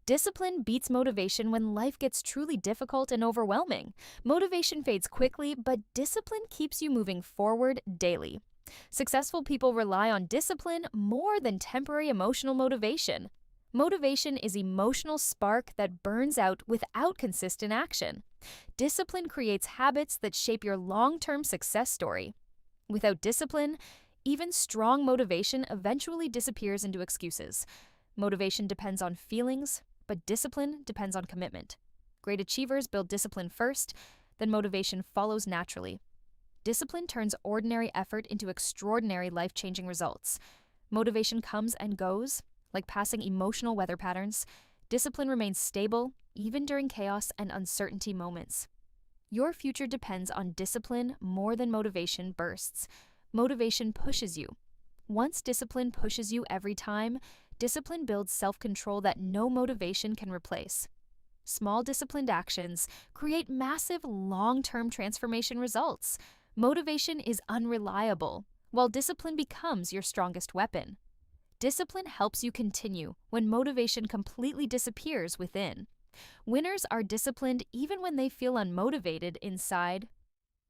Discipline beats motivation when life gets truly difficult and overwhelming. Motivation fades quickly, but discipline keeps you moving forward daily. Successful people rely on discipline more than temporary emotional motivation. Motivation is emotional spark that burns out without consistent action. Discipline creates habits that shape your long-term success story. Without discipline, even strong motivation eventually disappears into excuses. Motivation depends on feelings, but discipline depends on commitment. Great achievers build discipline first, then motivation follows naturally. Discipline turns ordinary effort into extraordinary life-changing results. Motivation comes and goes, like passing emotional weather patterns. Discipline remains stable, even during chaos and uncertainty moments. Your future depends on discipline more than motivation bursts. Motivation pushes you. Once discipline pushes you every time, discipline builds self-control that no motivation can replace. Small disciplined actions create massive long-term transformation results. Motivation is unreliable, while discipline becomes your strongest weapon. Discipline helps you continue when motivation completely disappears within. Winners are disciplined even when they feel unmotivated inside.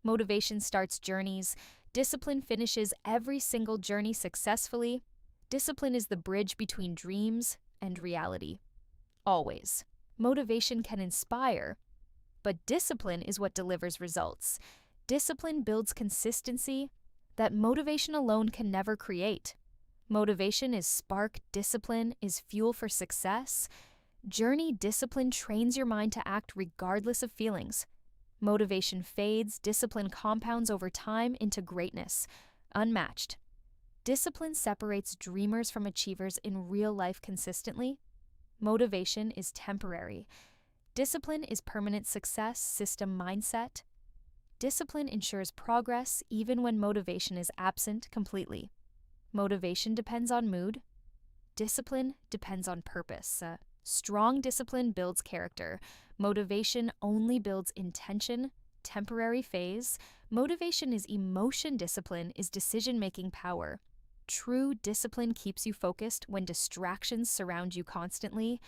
Motivation starts journeys. Discipline finishes every single journey successfully. Discipline is the bridge between dreams and reality. Always. Motivation can inspire, but discipline is what delivers results. Discipline builds consistency that motivation alone can never create. Motivation is spark, discipline is fuel for success. Journey discipline trains your mind to act regardless of feelings. Motivation fades, discipline compounds over time into greatness, unmatched. Discipline separates dreamers from achievers in real life consistently. Motivation is temporary. Discipline is permanent success, system mindset. Discipline ensures progress even when motivation is absent completely. Motivation depends on mood. Discipline depends on purpose. Strong discipline builds character. Motivation only builds intention, temporary phase. Motivation is emotion, discipline is decision-making power. True discipline keeps you focused when distractions surround you constantly.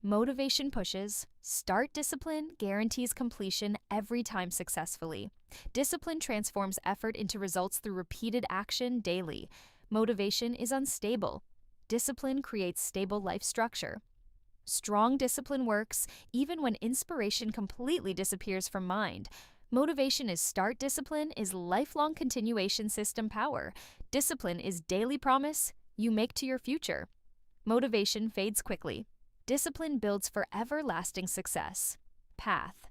Motivation pushes. Start discipline guarantees completion every time successfully. Discipline transforms effort into results through repeated action daily. Motivation is unstable. Discipline creates stable life structure. Strong discipline works even when inspiration completely disappears from mind. Motivation is start, discipline is lifelong continuation system power. Discipline is daily promise you make to your future. Motivation fades quickly. Discipline builds for everlasting success. Path.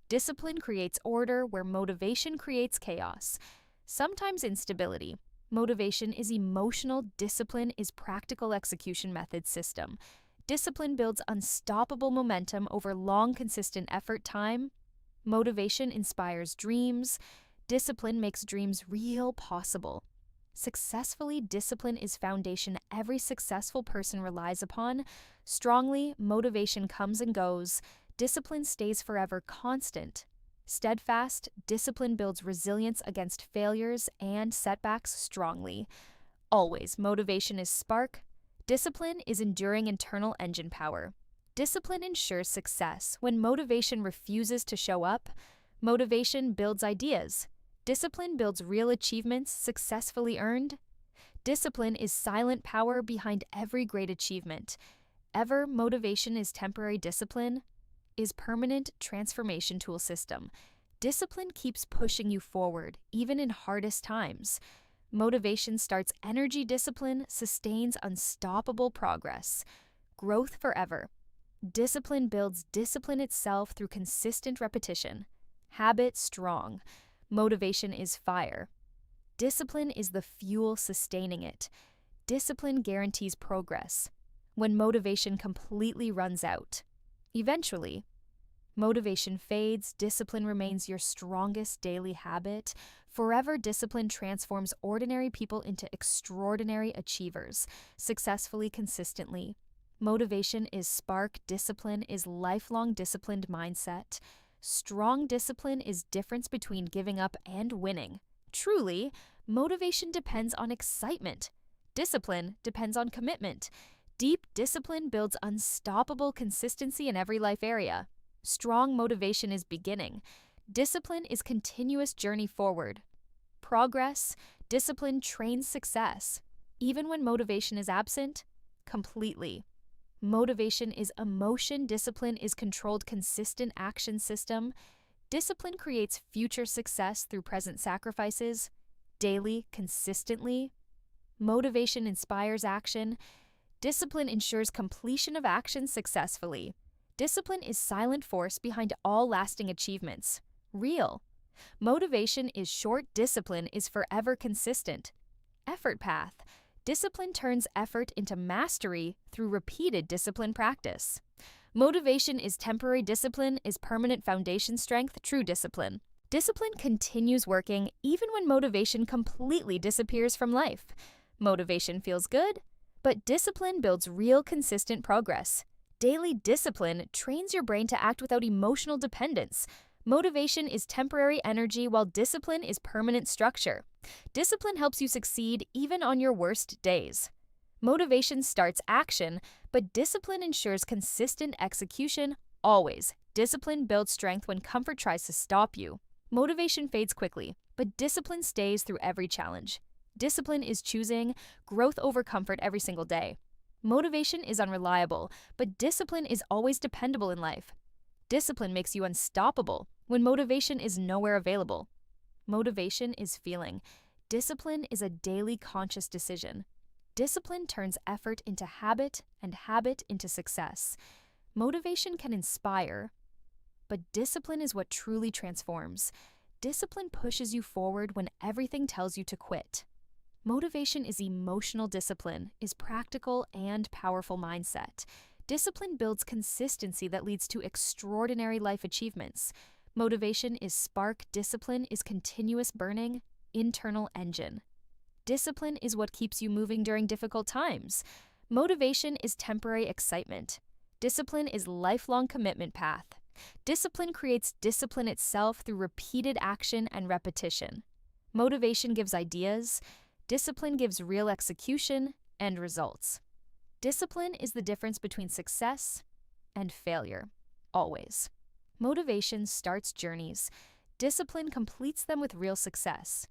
Discipline creates order where motivation creates chaos. Sometimes instability. Motivation is emotional, discipline is practical execution method system. Discipline builds unstoppable momentum over long, consistent effort time. Motivation inspires dreams. Discipline makes dreams real possible. Successfully, discipline is foundation every successful person relies upon. Strongly, motivation comes and goes. Discipline stays forever constant. Steadfast, discipline builds resilience against failures and setbacks strongly. Always, motivation is spark. Discipline is enduring internal engine power. Discipline ensures success when motivation refuses to show up. Motivation builds ideas. Discipline builds real achievements successfully earned. Discipline is silent power behind every great achievement. Ever motivation is temporary, discipline is permanent transformation tool system. Discipline keeps pushing you forward, even in hardest times. Motivation starts energy, discipline sustains unstoppable progress. Growth forever. Discipline builds discipline itself through consistent repetition. Habit strong. Motivation is fire. Discipline is the fuel sustaining it. Discipline guarantees progress. When motivation completely runs out. Eventually, motivation fades, discipline remains your strongest daily habit. Forever, discipline transforms ordinary people into extraordinary achievers, successfully, consistently. Motivation is spark, discipline is lifelong disciplined mindset. Strong discipline is difference between giving up and winning. Truly, motivation depends on excitement. Discipline depends on commitment. Deep discipline builds unstoppable consistency in every life area. Strong motivation is beginning. Discipline is continuous journey forward. Progress, discipline trains success. Even when motivation is absent, completely. Motivation is emotion, discipline is controlled, consistent action system. Discipline creates future success through present sacrifices, daily, consistently. Motivation inspires action. Discipline ensures completion of action successfully. Discipline is silent force behind all lasting achievements. Real. Motivation is short, discipline is forever consistent. Effort path. Discipline turns effort into mastery through repeated discipline practice. Motivation is temporary, discipline is permanent foundation strength, true discipline. Discipline continues working even when motivation completely disappears from life. Motivation feels good, but discipline builds real, consistent progress. Daily discipline trains your brain to act without emotional dependence. Motivation is temporary energy, while discipline is permanent structure. Discipline helps you succeed even on your worst days. Motivation starts action, but discipline ensures consistent execution always. Discipline builds strength when comfort tries to stop you. Motivation fades quickly, but discipline stays through every challenge. Discipline is choosing growth over comfort every single day. Motivation is unreliable, but discipline is always dependable in life. Discipline makes you unstoppable when motivation is nowhere available. Motivation is feeling. Discipline is a daily conscious decision. Discipline turns effort into habit and habit into success. Motivation can inspire, but discipline is what truly transforms. Discipline pushes you forward when everything tells you to quit. Motivation is emotional, discipline is practical and powerful mindset. Discipline builds consistency that leads to extraordinary life achievements. Motivation is spark, discipline is continuous burning, internal engine. Discipline is what keeps you moving during difficult times. Motivation is temporary excitement. Discipline is lifelong commitment path. Discipline creates discipline itself through repeated action and repetition. Motivation gives ideas. Discipline gives real execution and results. Discipline is the difference between success and failure, always. Motivation starts journeys. Discipline completes them with real success.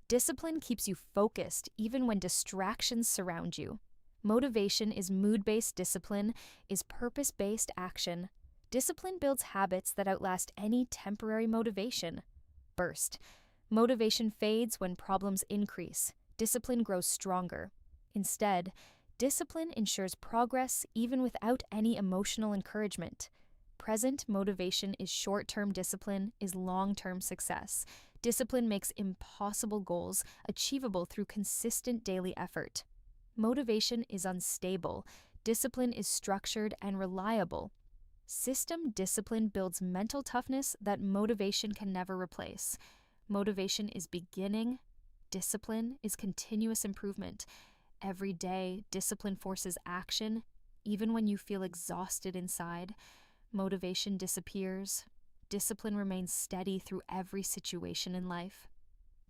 Discipline keeps you focused even when distractions surround you. Motivation is mood-based, discipline is purpose-based action. Discipline builds habits that outlast any temporary motivation. Burst. Motivation fades when problems increase. Discipline grows stronger. Instead, discipline ensures progress even without any emotional encouragement. Present motivation is short-term, discipline is long-term success. Discipline makes impossible goals achievable through consistent daily effort. Motivation is unstable. Discipline is structured and reliable. System discipline builds mental toughness that motivation can never replace. Motivation is beginning. Discipline is continuous improvement. Every day, discipline forces action, even when you feel exhausted inside. Motivation disappears. Discipline remains steady through every situation in life.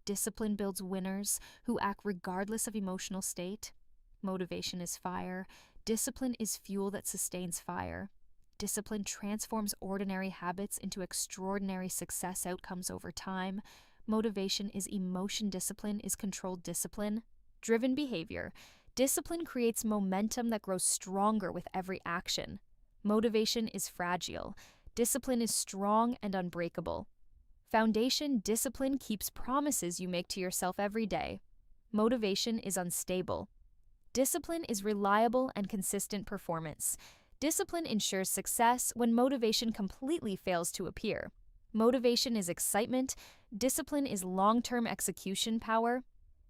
Discipline builds winners who act regardless of emotional state. Motivation is fire. Discipline is fuel that sustains fire. Discipline transforms ordinary habits into extraordinary success outcomes over time. Motivation is emotion. Discipline is controlled discipline. Driven behavior. Discipline creates momentum that grows stronger with every action. Motivation is fragile. Discipline is strong and unbreakable. Foundation. Discipline keeps promises you make to yourself every day. Motivation is unstable. Discipline is reliable and consistent performance. Discipline ensures success when motivation completely fails to appear. Motivation is excitement. Discipline is long-term execution power.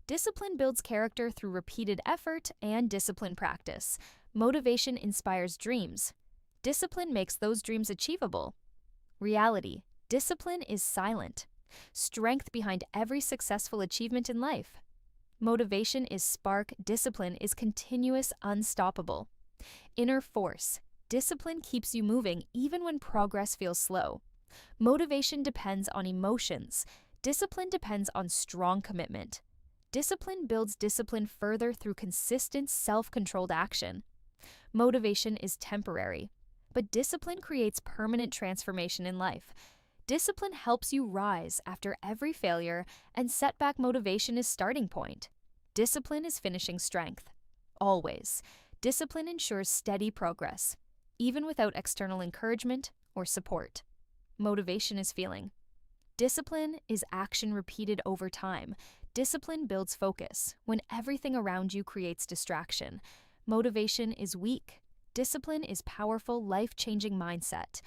Discipline builds character through repeated effort and discipline practice. Motivation inspires dreams. Discipline makes those dreams achievable. Reality. Discipline is silent. Strength behind every successful achievement in life. Motivation is spark. Discipline is continuous, unstoppable. Inner force. Discipline keeps you moving even when progress feels slow. Motivation depends on emotions. Discipline depends on strong commitment. Discipline builds discipline further through consistent, self-controlled action. Motivation is temporary, but discipline creates permanent transformation in life. Discipline helps you rise after every failure, and setback motivation is starting point. Discipline is finishing strength. Always. Discipline ensures steady progress, even without external encouragement or support. Motivation is feeling. Discipline is action repeated over time. Discipline builds focus when everything around you creates distraction. Motivation is weak. Discipline is powerful, life-changing mindset.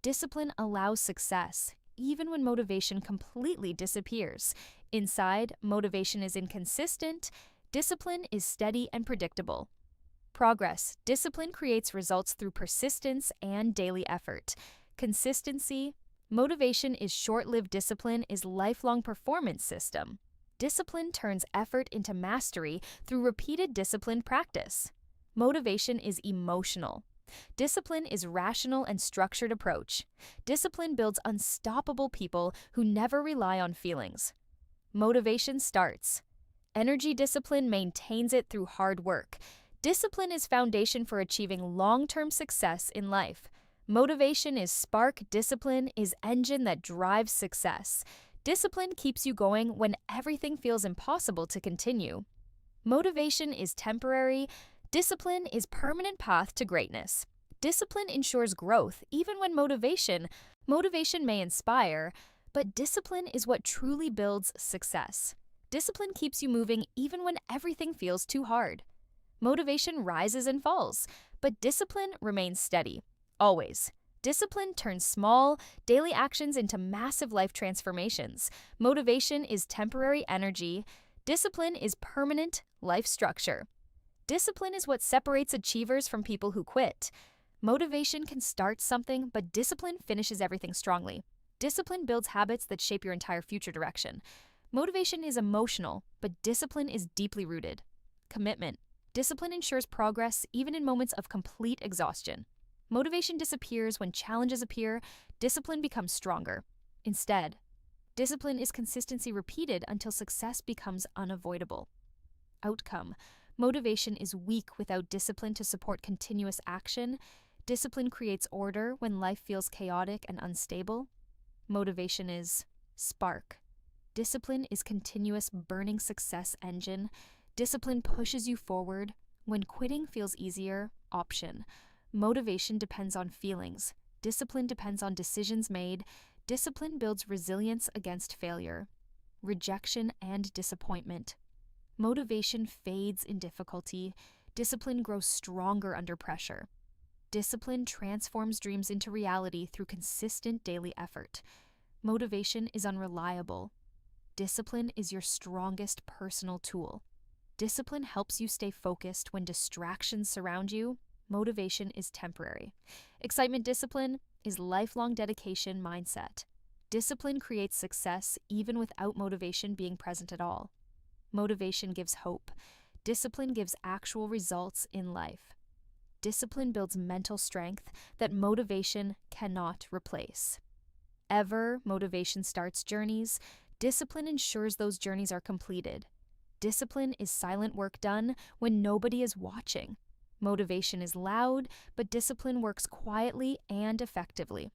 Discipline allows success, even when motivation completely disappears. Inside, motivation is inconsistent. Discipline is steady and predictable. Progress. Discipline creates results through persistence and daily effort. Consistency. Motivation is short-lived. Discipline is lifelong performance system. Discipline turns effort into mastery through repeated disciplined practice. Motivation is emotional. Discipline is rational and structured approach. Discipline builds unstoppable people who never rely on feelings. Motivation starts. Energy. Discipline maintains it through hard work. Discipline is foundation for achieving long-term success in life. Motivation is spark. Discipline is engine that drives success. Discipline keeps you going when everything feels impossible to continue. Motivation is temporary. Discipline is permanent path to greatness. Discipline ensures growth even when motivation may inspire, but discipline is what truly builds success. Discipline keeps you moving even when everything feels too hard. Motivation rises and falls, but discipline remains steady. Always. Discipline turns small, daily actions into massive life transformations. Motivation is temporary energy. Discipline is permanent life structure. Discipline is what separates achievers from people who quit. Motivation can start something, but discipline finishes everything strongly. Discipline builds habits that shape your entire future direction. Motivation is emotional, but discipline is deeply rooted. Commitment. Discipline ensures progress even in moments of complete exhaustion. Motivation disappears when challenges appear. Discipline becomes stronger. Instead, discipline is consistency repeated until success becomes unavoidable. Outcome. Motivation is weak without discipline to support continuous action. Discipline creates order when life feels chaotic and unstable. Motivation is spark. Discipline is continuous burning success engine. Discipline pushes you forward when quitting feels easier. Option. Motivation depends on feelings. Discipline depends on decisions made. Discipline builds resilience against failure, rejection, and disappointment. Motivation fades in difficulty. Discipline grows stronger under pressure. Discipline transforms dreams into reality through consistent daily effort. Motivation is unreliable. Discipline is your strongest personal tool. Discipline helps you stay focused when distractions surround you. Motivation is temporary. Excitement. Discipline is lifelong dedication mindset. Discipline creates success even without motivation being present at all. Motivation gives hope. Discipline gives actual results in life. Discipline builds mental strength that motivation cannot replace. Motivation starts journeys. Discipline ensures those journeys are completed. Discipline is silent work done when nobody is watching. Motivation is loud, but discipline works quietly and effectively.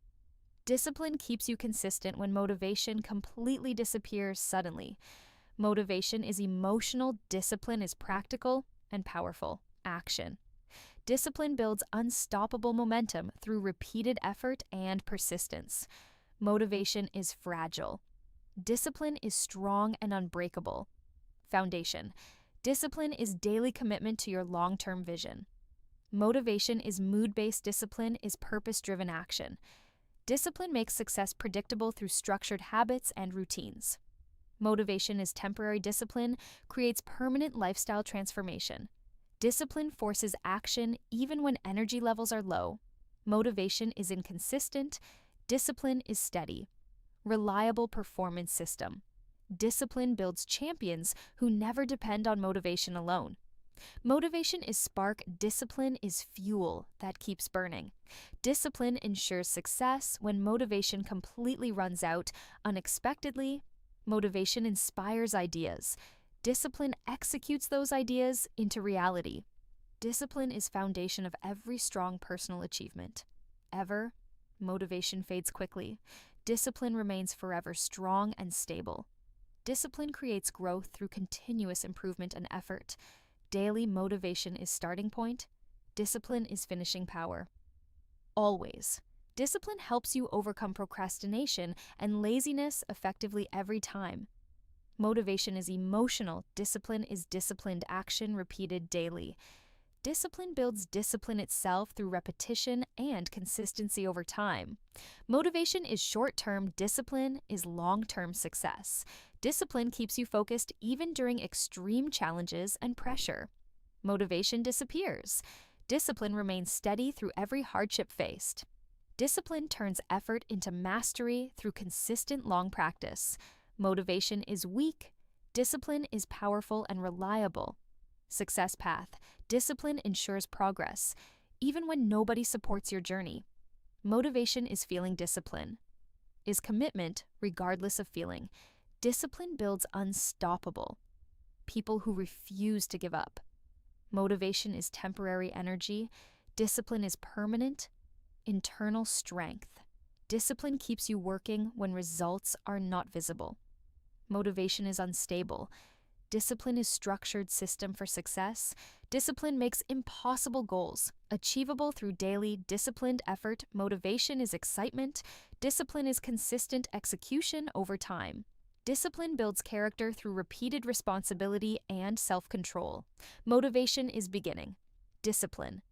Discipline keeps you consistent when motivation completely disappears suddenly. Motivation is emotional. Discipline is practical and powerful action. Discipline builds unstoppable momentum through repeated effort and persistence. Motivation is fragile. Discipline is strong and unbreakable. Foundation. Discipline is daily commitment to your long-term vision. Motivation is mood-based. Discipline is purpose-driven action. Discipline makes success predictable through structured habits and routines. Motivation is temporary. Discipline creates permanent lifestyle transformation. Discipline forces action even when energy levels are low. Motivation is inconsistent. Discipline is steady. Reliable performance system. Discipline builds champions who never depend on motivation alone. Motivation is spark. Discipline is fuel that keeps burning. Discipline ensures success when motivation completely runs out unexpectedly. Motivation inspires ideas. Discipline executes those ideas into reality. Discipline is foundation of every strong personal achievement. Ever, motivation fades quickly. Discipline remains forever strong and stable. Discipline creates growth through continuous improvement and effort. Daily motivation is starting point. Discipline is finishing power. Always. Discipline helps you overcome procrastination and laziness effectively every time. Motivation is emotional. Discipline is disciplined action repeated daily. Discipline builds discipline itself through repetition and consistency over time. Motivation is short-term, discipline is long-term success. Discipline keeps you focused even during extreme challenges and pressure. Motivation disappears. Discipline remains steady through every hardship faced. Discipline turns effort into mastery through consistent long practice. Motivation is weak. Discipline is powerful and reliable. Success path. Discipline ensures progress, even when nobody supports your journey. Motivation is feeling discipline. Is commitment, regardless of feeling. Discipline builds unstoppable. People who refuse to give up. Motivation is temporary energy. Discipline is permanent. Internal strength. Discipline keeps you working when results are not visible. Motivation is unstable. Discipline is structured system for success. Discipline makes impossible goals achievable through daily disciplined effort. Motivation is excitement. Discipline is consistent execution over time. Discipline builds character through repeated responsibility and self-control. Motivation is beginning. Discipline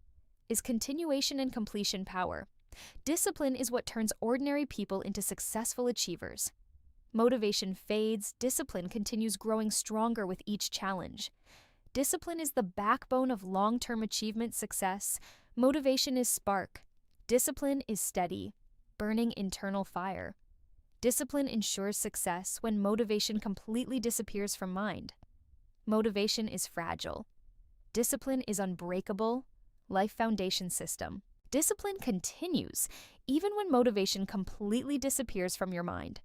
is continuation and completion power. Discipline is what turns ordinary people into successful achievers. Motivation fades, discipline continues growing stronger with each challenge. Discipline is the backbone of long-term achievement success. Motivation is spark. Discipline is steady, burning internal fire. Discipline ensures success when motivation completely disappears from mind. Motivation is fragile. Discipline is unbreakable. Life foundation system. Discipline continues even when motivation completely disappears from your mind.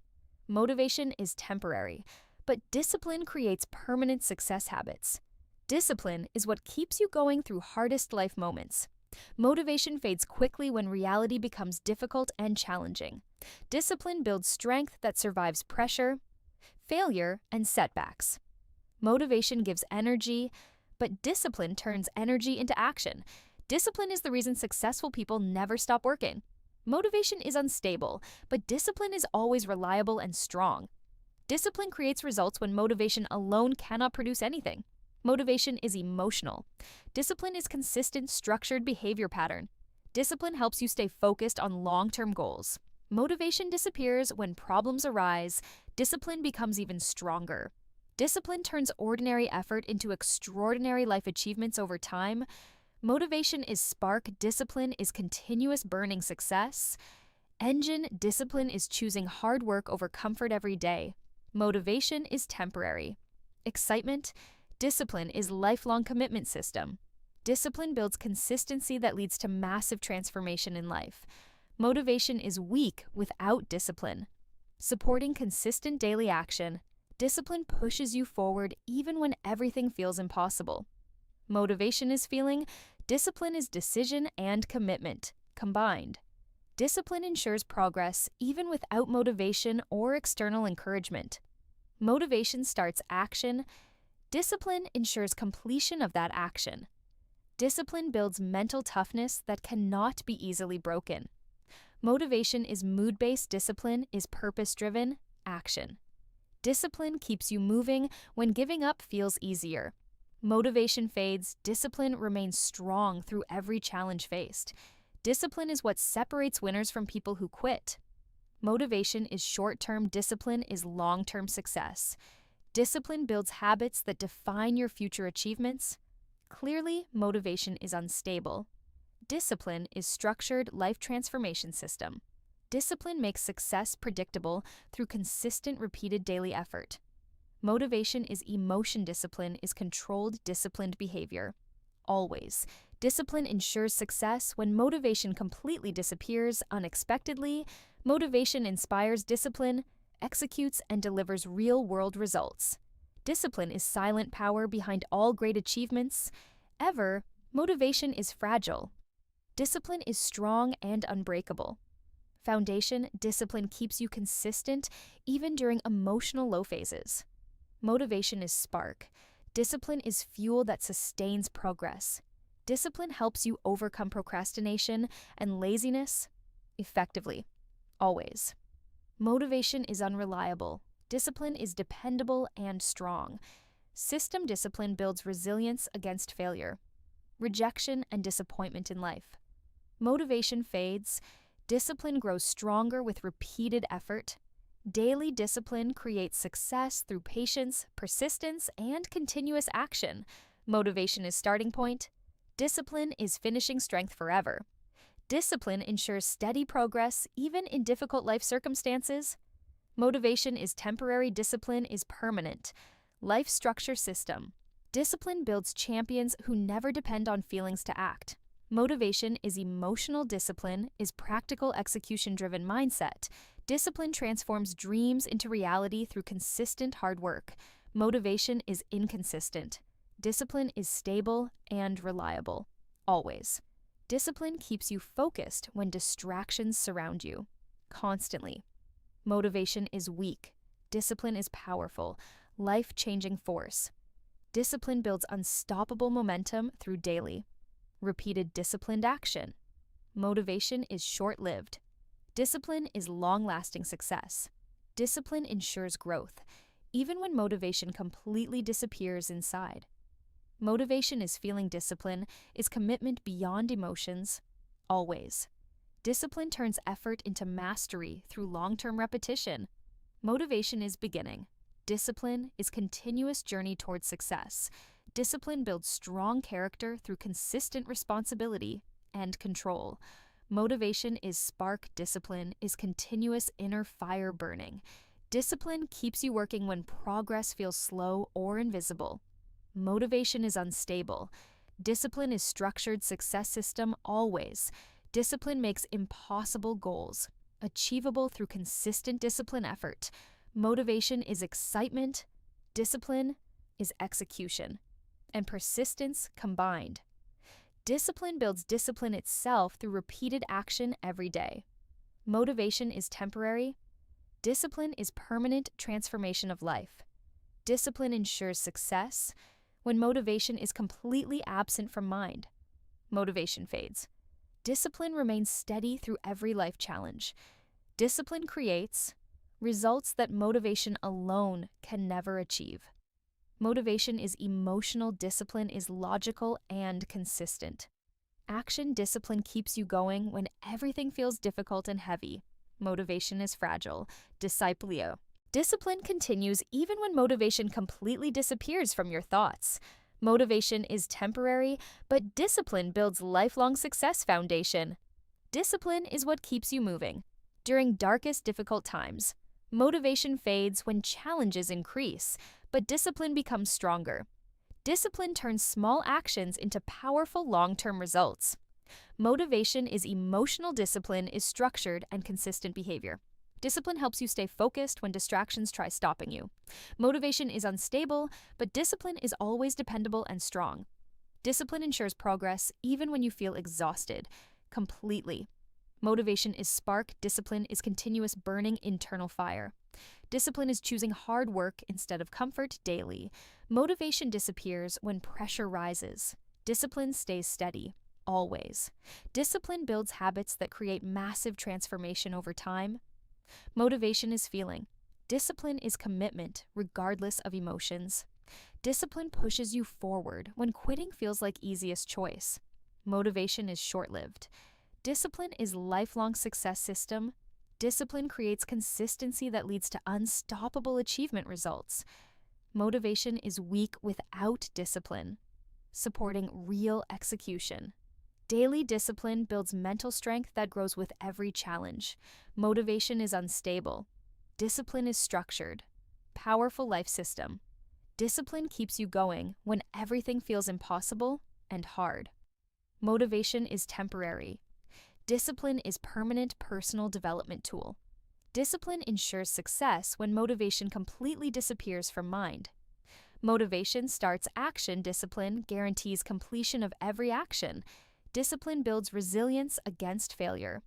Motivation is temporary, but discipline creates permanent success habits. Discipline is what keeps you going through hardest life moments. Motivation fades quickly when reality becomes difficult and challenging. Discipline builds strength that survives pressure, failure, and setbacks. Motivation gives energy, but discipline turns energy into action. Discipline is the reason successful people never stop working. Motivation is unstable, but discipline is always reliable and strong. Discipline creates results when motivation alone cannot produce anything. Motivation is emotional. Discipline is consistent, structured behavior pattern. Discipline helps you stay focused on long-term goals. Motivation disappears when problems arise. Discipline becomes even stronger. Discipline turns ordinary effort into extraordinary life achievements over time. Motivation is spark, discipline is continuous burning success. Engine, discipline is choosing hard work over comfort every day. Motivation is temporary. Excitement, discipline is lifelong commitment system. Discipline builds consistency that leads to massive transformation in life. Motivation is weak without discipline. Supporting consistent daily action, discipline pushes you forward even when everything feels impossible. Motivation is feeling, discipline is decision and commitment, combined. Discipline ensures progress even without motivation or external encouragement. Motivation starts action. Discipline ensures completion of that action. Discipline builds mental toughness that cannot be easily broken. Motivation is mood-based, discipline is purpose-driven, action. Discipline keeps you moving when giving up feels easier. Motivation fades, discipline remains strong through every challenge faced. Discipline is what separates winners from people who quit. Motivation is short-term, discipline is long-term success. Discipline builds habits that define your future achievements. Clearly, motivation is unstable. Discipline is structured life transformation system. Discipline makes success predictable through consistent, repeated daily effort. Motivation is emotion, discipline is controlled, disciplined behavior. Always. Discipline ensures success when motivation completely disappears unexpectedly. Motivation inspires discipline, executes, and delivers real-world results. Discipline is silent power behind all great achievements. Ever, Motivation is fragile. Discipline is strong and unbreakable. Foundation, discipline keeps you consistent even during emotional low phases. Motivation is spark. Discipline is fuel that sustains progress. Discipline helps you overcome procrastination and laziness effectively, always. Motivation is unreliable. Discipline is dependable and strong. System discipline builds resilience against failure, rejection, and disappointment in life. Motivation fades. Discipline grows stronger with repeated effort. Daily discipline creates success through patience, persistence, and continuous action. Motivation is starting point. Discipline is finishing strength forever. Discipline ensures steady progress even in difficult life circumstances. Motivation is temporary, discipline is permanent. Life structure system. Discipline builds champions who never depend on feelings to act. Motivation is emotional, discipline is practical execution-driven mindset. Discipline transforms dreams into reality through consistent hard work. Motivation is inconsistent. Discipline is stable and reliable, always. Discipline keeps you focused when distractions surround you, constantly. Motivation is weak. Discipline is powerful, life-changing force. Discipline builds unstoppable momentum through daily, repeated disciplined action. Motivation is short-lived. Discipline is long-lasting success. Discipline ensures growth, even when motivation completely disappears inside. Motivation is feeling, discipline is commitment beyond emotions, always. Discipline turns effort into mastery through long-term repetition. Motivation is beginning. Discipline is continuous journey towards success. Discipline builds strong character through consistent responsibility and control. Motivation is spark. Discipline is continuous inner fire burning. Discipline keeps you working when progress feels slow or invisible. Motivation is unstable. Discipline is structured success system always. Discipline makes impossible goals achievable through consistent discipline effort. Motivation is excitement. Discipline is execution. And persistence combined. Discipline builds discipline itself through repeated action every day. Motivation is temporary. Discipline is permanent transformation of life. Discipline ensures success when motivation is completely absent from mind. Motivation fades. Discipline remains steady through every life challenge. Discipline creates results that motivation alone can never achieve. Motivation is emotional, discipline is logical and consistent. Action discipline keeps you going when everything feels difficult and heavy. Motivation is fragile. Disciplio. Discipline continues even when motivation completely disappears from your thoughts. Motivation is temporary, but discipline builds lifelong success foundation. Discipline is what keeps you moving. During darkest difficult times, motivation fades when challenges increase, but discipline becomes stronger. Discipline turns small actions into powerful long-term results. Motivation is emotional, discipline is structured and consistent behavior. Discipline helps you stay focused when distractions try stopping you. Motivation is unstable, but discipline is always dependable and strong. Discipline ensures progress even when you feel exhausted, completely. Motivation is spark, discipline is continuous burning internal fire. Discipline is choosing hard work instead of comfort daily. Motivation disappears when pressure rises. Discipline stays steady, always. Discipline builds habits that create massive transformation over time. Motivation is feeling. Discipline is commitment, regardless of emotions. Discipline pushes you forward when quitting feels like easiest choice. Motivation is short-lived. Discipline is lifelong success system. Discipline creates consistency that leads to unstoppable achievement results. Motivation is weak without discipline, supporting real execution. Daily discipline builds mental strength that grows with every challenge. Motivation is unstable. Discipline is structured. Powerful life system. Discipline keeps you going when everything feels impossible and hard. Motivation is temporary. Discipline is permanent personal development tool. Discipline ensures success when motivation completely disappears from mind. Motivation starts action, discipline guarantees completion of every action. Discipline builds resilience against failure.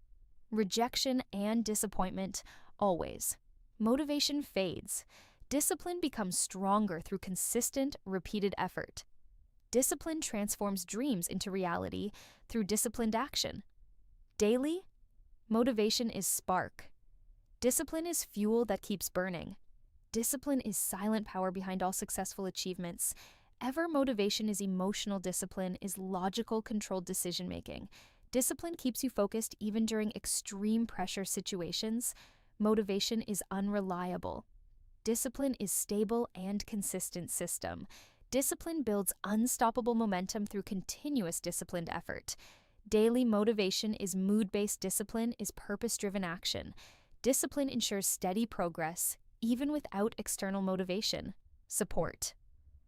Rejection and disappointment, always. Motivation fades. Discipline becomes stronger through consistent, repeated effort. Discipline transforms dreams into reality through disciplined action. Daily, motivation is spark. Discipline is fuel that keeps burning. Discipline is silent power behind all successful achievements. Ever motivation is emotional discipline, is logical, controlled decision making. Discipline keeps you focused even during extreme pressure situations. Motivation is unreliable. Discipline is stable and consistent system. Discipline builds unstoppable momentum through continuous disciplined effort. Daily motivation is mood-based discipline, is purpose-driven action. Discipline ensures steady progress, even without external motivation. Support.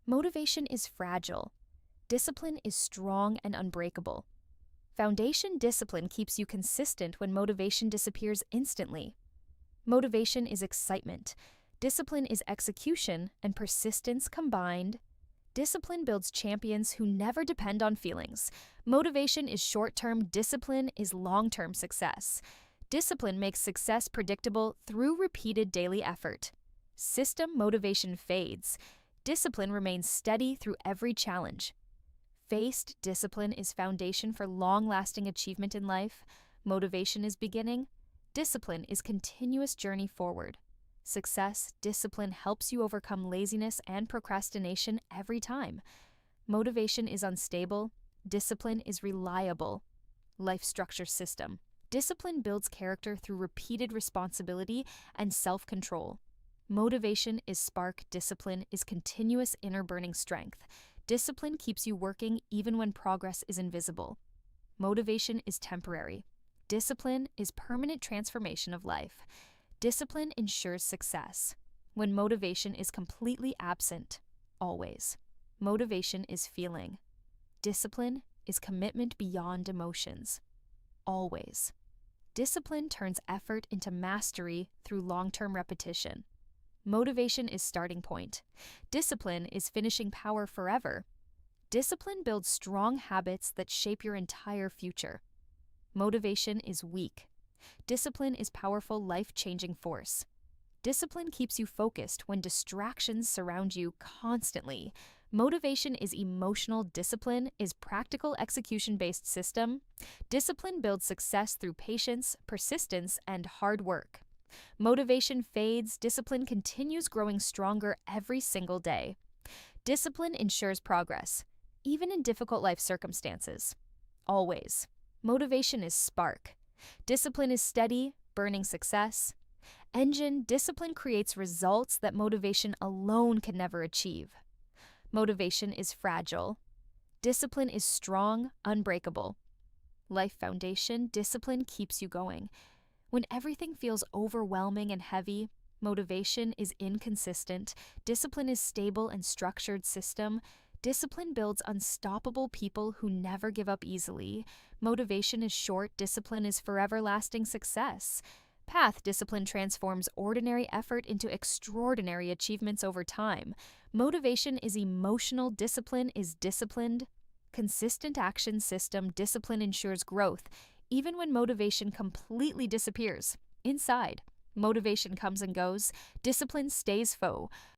Motivation is fragile. Discipline is strong and unbreakable. Foundation discipline keeps you consistent when motivation disappears instantly. Motivation is excitement. Discipline is execution and persistence combined. Discipline builds champions who never depend on feelings. Motivation is short-term, discipline is long-term success. Discipline makes success predictable through repeated daily effort. System motivation fades. Discipline remains steady through every challenge. Faced discipline is foundation for long-lasting achievement in life. Motivation is beginning. Discipline is continuous journey forward. Success, discipline helps you overcome laziness and procrastination every time. Motivation is unstable. Discipline is reliable. Life structure system. Discipline builds character through repeated responsibility and self-control. Motivation is spark. Discipline is continuous inner burning strength. Discipline keeps you working even when progress is invisible. Motivation is temporary. Discipline is permanent transformation of life. Discipline ensures success. When motivation is completely absent, always. Motivation is feeling. Discipline is commitment beyond emotions, always. Discipline turns effort into mastery through long-term repetition. Motivation is starting point. Discipline is finishing power forever. Discipline builds strong habits that shape your entire future. Motivation is weak. Discipline is powerful, life-changing force. Discipline keeps you focused when distractions surround you constantly. Motivation is emotional. Discipline is practical, execution-based system. Discipline builds success through patience, persistence, and hard work. Motivation fades. Discipline continues growing stronger every single day. Discipline ensures progress, even in difficult life circumstances. Always. Motivation is spark. Discipline is steady, burning success. Engine, discipline creates results that motivation alone can never achieve. Motivation is fragile. Discipline is strong, unbreakable. Life foundation, discipline keeps you going. When everything feels overwhelming and heavy, motivation is inconsistent. Discipline is stable and structured system. Discipline builds unstoppable people who never give up easily. Motivation is short. Discipline is forever lasting success. Path, discipline transforms ordinary effort into extraordinary achievements over time. Motivation is emotional. Discipline is disciplined. Consistent action system, discipline ensures growth, even when motivation completely disappears. Inside, motivation comes and goes. Discipline stays foe.